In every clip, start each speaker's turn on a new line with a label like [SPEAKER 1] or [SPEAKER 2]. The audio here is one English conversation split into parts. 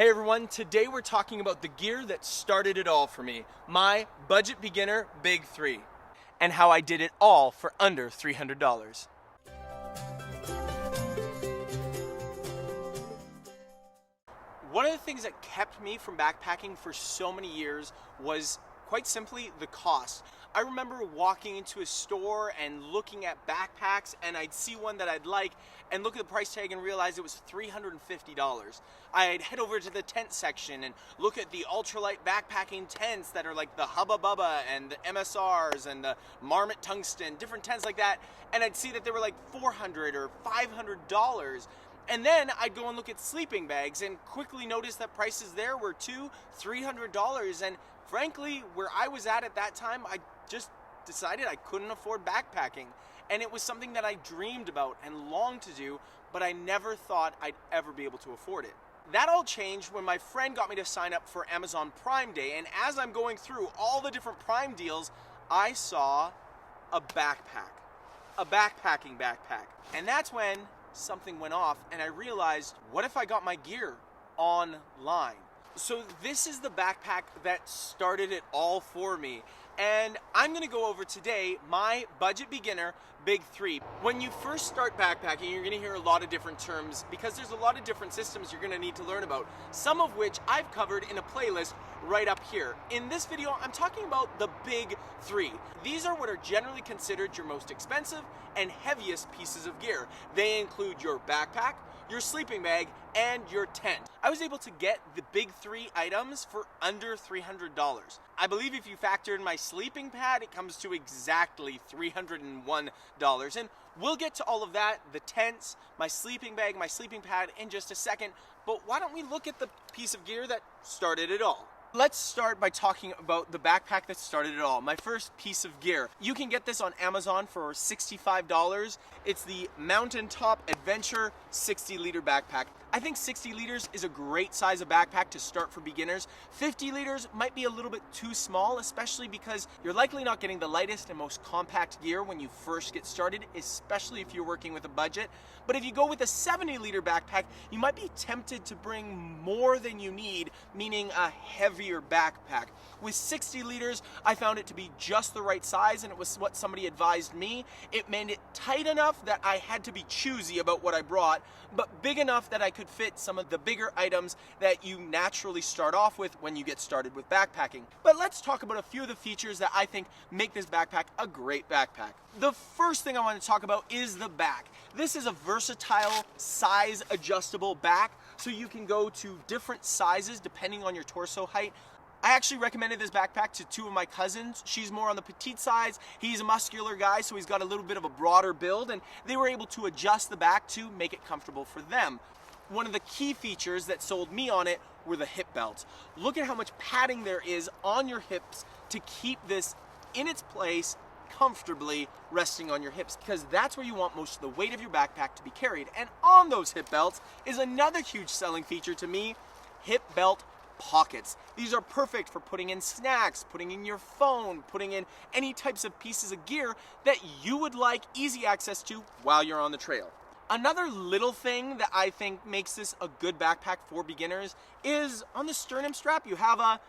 [SPEAKER 1] Hey everyone, today we're talking about the gear that started it all for me, my budget beginner Big 3, and how I did it all for under $300. One of the things that kept me from backpacking for so many years was quite simply the cost. I remember walking into a store and looking at backpacks, and I'd see one that I'd like and look at the price tag and realize it was $350. I'd head over to the tent section and look at the ultralight backpacking tents that are like the Hubba Bubba and the MSRs and the Marmot Tungsten, different tents like that, and I'd see that they were like $400 or $500. And then I'd go and look at sleeping bags and quickly notice that prices there were $200, $300. And frankly, where I was at that time, I just decided I couldn't afford backpacking. And it was something that I dreamed about and longed to do, but I never thought I'd ever be able to afford it. That all changed when my friend got me to sign up for Amazon Prime Day. And as I'm going through all the different Prime deals, I saw a backpack, a backpacking backpack. And that's when something went off and I realized, what if I got my gear online? So this is the backpack that started it all for me. And I'm gonna go over today my budget beginner Big 3. When you first start backpacking, you're gonna hear a lot of different terms because there's a lot of different systems you're gonna need to learn about, some of which I've covered in a playlist right up here. In this video, I'm talking about the Big 3. These are what are generally considered your most expensive and heaviest pieces of gear. They include your backpack, your sleeping bag, and your tent. I was able to get the Big 3 items for under $300. I believe if you factor in my sleeping pad, it comes to exactly $301. And we'll get to all of that, the tents, my sleeping bag, my sleeping pad in just a second. But why don't we look at the piece of gear that started it all? Let's start by talking about the backpack that started it all, my first piece of gear. You can get this on Amazon for $65. It's the Mountaintop Adventure 60-liter backpack. I think 60 liters is a great size of backpack to start for beginners. 50 liters might be a little bit too small, especially because you're likely not getting the lightest and most compact gear when you first get started, especially if you're working with a budget. But if you go with a 70-liter backpack, you might be tempted to bring more than you need, meaning a heavier backpack. With 60 liters, I found it to be just the right size, and it was what somebody advised me. It made it tight enough that I had to be choosy about what I brought, but big enough that I could fit some of the bigger items that you naturally start off with when you get started with backpacking. But let's talk about a few of the features that I think make this backpack a great backpack. The first thing I want to talk about is the back. This is a versatile, size adjustable back, so you can go to different sizes depending on your torso height. I actually recommended this backpack to two of my cousins. She's more on the petite size. He's a muscular guy, so he's got a little bit of a broader build, and they were able to adjust the back to make it comfortable for them. One of the key features that sold me on it were the hip belts. Look at how much padding there is on your hips to keep this in its place comfortably resting on your hips, because that's where you want most of the weight of your backpack to be carried. And on those hip belts is another huge selling feature to me, hip belt pockets. These are perfect for putting in snacks, putting in your phone, putting in any types of pieces of gear that you would like easy access to while you're on the trail. Another little thing that I think makes this a good backpack for beginners is on the sternum strap you have a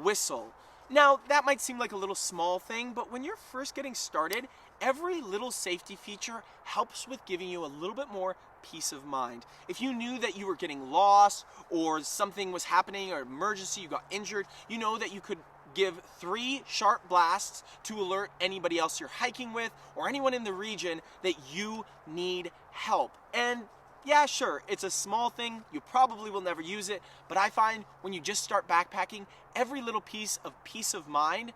[SPEAKER 1] whistle. Now, that might seem like a little small thing, but when you're first getting started, every little safety feature helps with giving you a little bit more peace of mind. If you knew that you were getting lost or something was happening or emergency, you got injured, you know that you could give 3 sharp blasts to alert anybody else you're hiking with or anyone in the region that you need help. And yeah, sure, it's a small thing, you probably will never use it, but I find when you just start backpacking, every little piece of peace of mind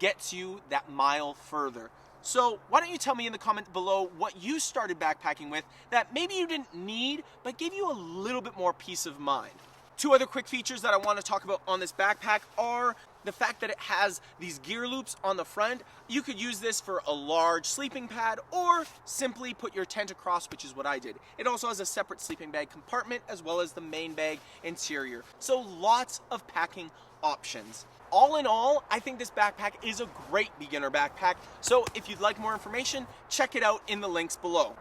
[SPEAKER 1] gets you that mile further. So why don't you tell me in the comment below what you started backpacking with that maybe you didn't need, but gave you a little bit more peace of mind. 2 other quick features that I want to talk about on this backpack are the fact that it has these gear loops on the front. You could use this for a large sleeping pad or simply put your tent across, which is what I did. It also has a separate sleeping bag compartment as well as the main bag interior. So lots of packing options. All in all, I think this backpack is a great beginner backpack. So if you'd like more information, check it out in the links below.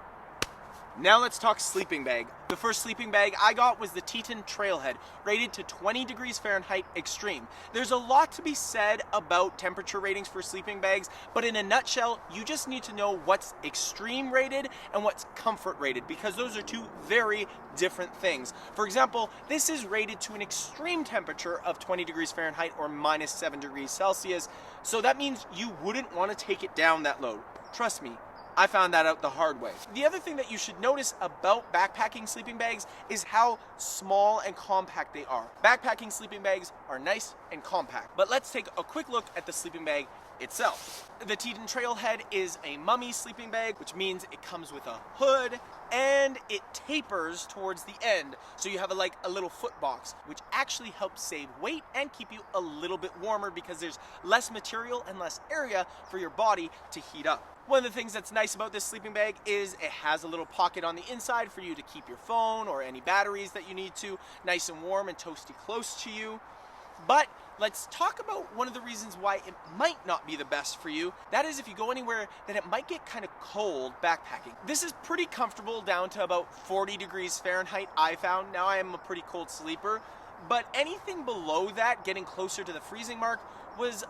[SPEAKER 1] Now let's talk sleeping bag. The first sleeping bag I got was the TETON TRAILHEAD, rated to 20 degrees Fahrenheit extreme. There's a lot to be said about temperature ratings for sleeping bags, but in a nutshell, you just need to know what's extreme rated and what's comfort rated, because those are two very different things. For example, this is rated to an extreme temperature of 20 degrees Fahrenheit or minus 7 degrees Celsius, so that means you wouldn't want to take it down that low. Trust me, I found that out the hard way. The other thing that you should notice about backpacking sleeping bags is how small and compact they are. Backpacking sleeping bags are nice and compact, but let's take a quick look at the sleeping bag itself. The TETON TRAILHEAD is a mummy sleeping bag, which means it comes with a hood and it tapers towards the end. So you have like a little foot box, which actually helps save weight and keep you a little bit warmer because there's less material and less area for your body to heat up. One of the things that's nice about this sleeping bag is it has a little pocket on the inside for you to keep your phone or any batteries that you need to nice and warm and toasty close to you. But let's talk about one of the reasons why it might not be the best for you. That is if you go anywhere that it might get kind of cold backpacking. This is pretty comfortable down to about 40 degrees Fahrenheit, I found. Now I am a pretty cold sleeper, but anything below that, getting closer to the freezing mark, was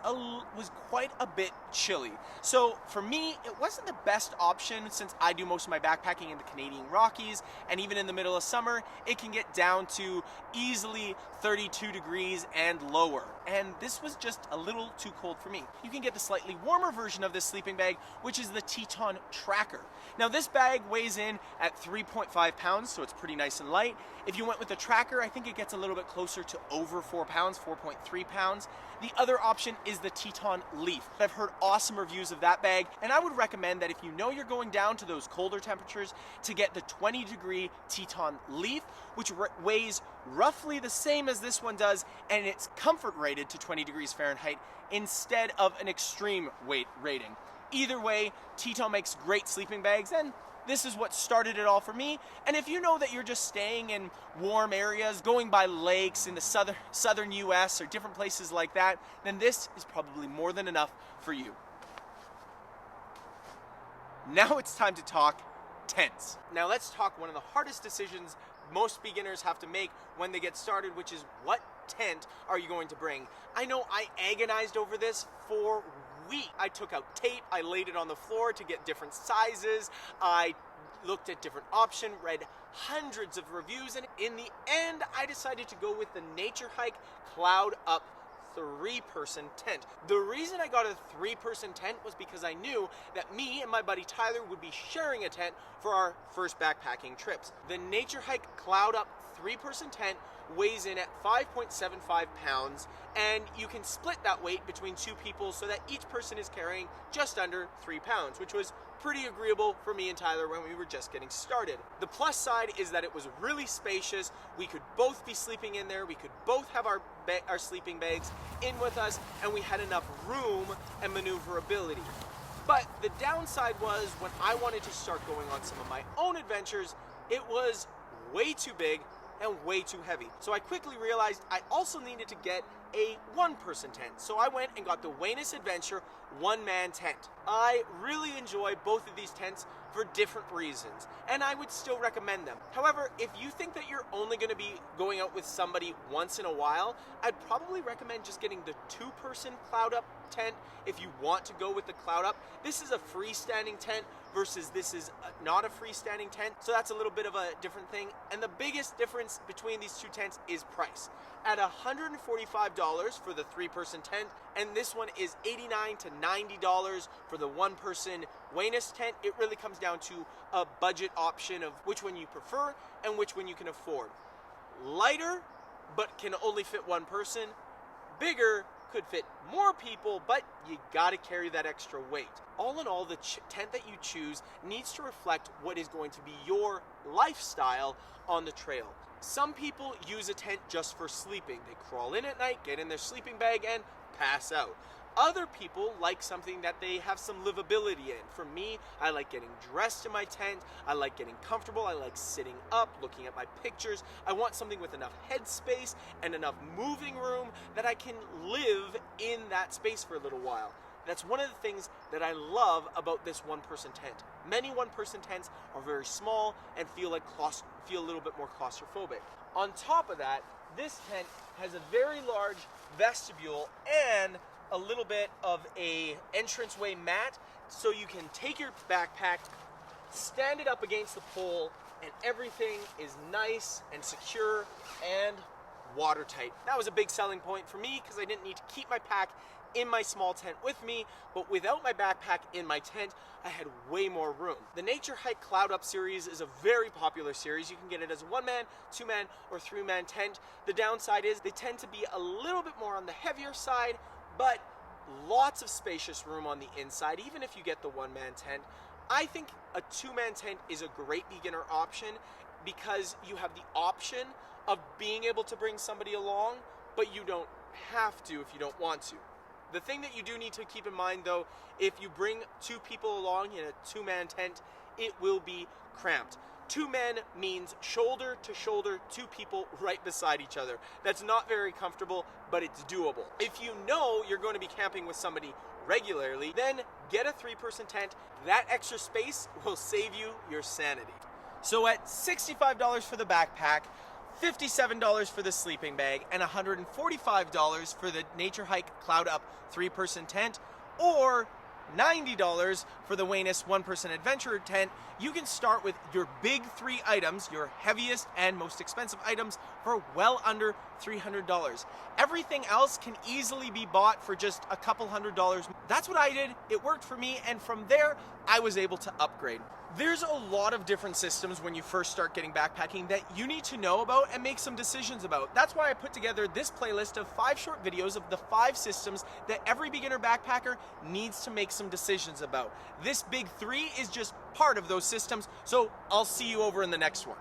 [SPEAKER 1] quite a bit chilly. So for me, it wasn't the best option since I do most of my backpacking in the Canadian Rockies, and even in the middle of summer, it can get down to easily 32 degrees and lower. And this was just a little too cold for me. You can get the slightly warmer version of this sleeping bag, which is the TETON Tracker. Now this bag weighs in at 3.5 pounds, so it's pretty nice and light. If you went with the Tracker, I think it gets a little bit closer to over 4 pounds, 4.3 pounds. The other option is the TETON Leaf. I've heard awesome reviews of that bag, and I would recommend that if you know you're going down to those colder temperatures, to get the 20 degree TETON Leaf, which weighs roughly the same as this one does, and it's comfort rated to 20 degrees Fahrenheit instead of an extreme weight rating. Either way, TETON makes great sleeping bags, and this is what started it all for me. And if you know that you're just staying in warm areas, going by lakes in the southern US or different places like that, then this is probably more than enough for you. Now it's time to talk tents. Now let's talk one of the hardest decisions most beginners have to make when they get started, which is what tent are you going to bring? I know I agonized over this for weeks. I took out tape, I laid it on the floor to get different sizes, I looked at different options, read hundreds of reviews, and in the end I decided to go with the NATUREHIKE Cloud Up 3-person tent. The reason I got a 3-person tent was because I knew that me and my buddy Tyler would be sharing a tent for our first backpacking trips. The NATUREHIKE Cloud Up 3-person tent weighs in at 5.75 pounds, and you can split that weight between 2 people so that each person is carrying just under 3 pounds, which was pretty agreeable for me and Tyler when we were just getting started. The plus side is that it was really spacious. We could both be sleeping in there. We could both have our sleeping bags in with us, and we had enough room and maneuverability. But the downside was when I wanted to start going on some of my own adventures, it was way too big and way too heavy. So I quickly realized I also needed to get a 1-person tent. So I went and got the WEANAS Adventure 1-man tent. I really enjoy both of these tents for different reasons, and I would still recommend them. However, if you think that you're only going to be going out with somebody once in a while, I'd probably recommend just getting the 2-person Cloud Up tent if you want to go with the Cloud Up. This is a freestanding tent versus this is not a freestanding tent, so that's a little bit of a different thing. And the biggest difference between these two tents is price. At $145 for the 3-person tent, and this one is $89 to $90 for the 1-person WEANAS tent. It really comes down to a budget option of which one you prefer and which one you can afford. Lighter, but can only fit 1 person. Bigger, could fit more people, but you gotta carry that extra weight. All in all, the tent that you choose needs to reflect what is going to be your lifestyle on the trail. Some people use a tent just for sleeping. They crawl in at night, get in their sleeping bag, and pass out. Other people like something that they have some livability in. For me, I like getting dressed in my tent. I like getting comfortable. I like sitting up, looking at my pictures. I want something with enough headspace and enough moving room that I can live in that space for a little while. That's one of the things that I love about this one-person tent. Many one-person tents are very small and feel a little bit more claustrophobic. On top of that, this tent has a very large vestibule and a little bit of a entranceway mat, so you can take your backpack, stand it up against the pole, and everything is nice and secure and watertight. That was a big selling point for me because I didn't need to keep my pack in my small tent with me, but without my backpack in my tent, I had way more room. The NATUREHIKE Cloud Up series is a very popular series. You can get it as a 1-man, 2-man, or 3-man tent. The downside is they tend to be a little bit more on the heavier side, but lots of spacious room on the inside, even if you get the 1-man tent. I think a 2-man tent is a great beginner option because you have the option of being able to bring somebody along, but you don't have to if you don't want to. The thing that you do need to keep in mind though, if you bring 2 people along in a 2-man tent, it will be cramped. 2 men means shoulder to shoulder, 2 people right beside each other. That's not very comfortable, but it's doable. If you know you're going to be camping with somebody regularly, then get a 3-person tent. That extra space will save you your sanity. So at $65 for the backpack, $57 for the sleeping bag, and $145 for the NATUREHIKE Cloud Up 3-person tent, or $90 for the WEANAS 1-person adventure tent, you can start with your big 3 items, your heaviest and most expensive items, for well under $300. Everything else can easily be bought for just a couple $100. That's what I did. It worked for me, and from there, I was able to upgrade. There's a lot of different systems when you first start getting backpacking that you need to know about and make some decisions about. That's why I put together this playlist of 5 short videos of the 5 systems that every beginner backpacker needs to make some decisions about. This big 3 is just part of those systems, so I'll see you over in the next one.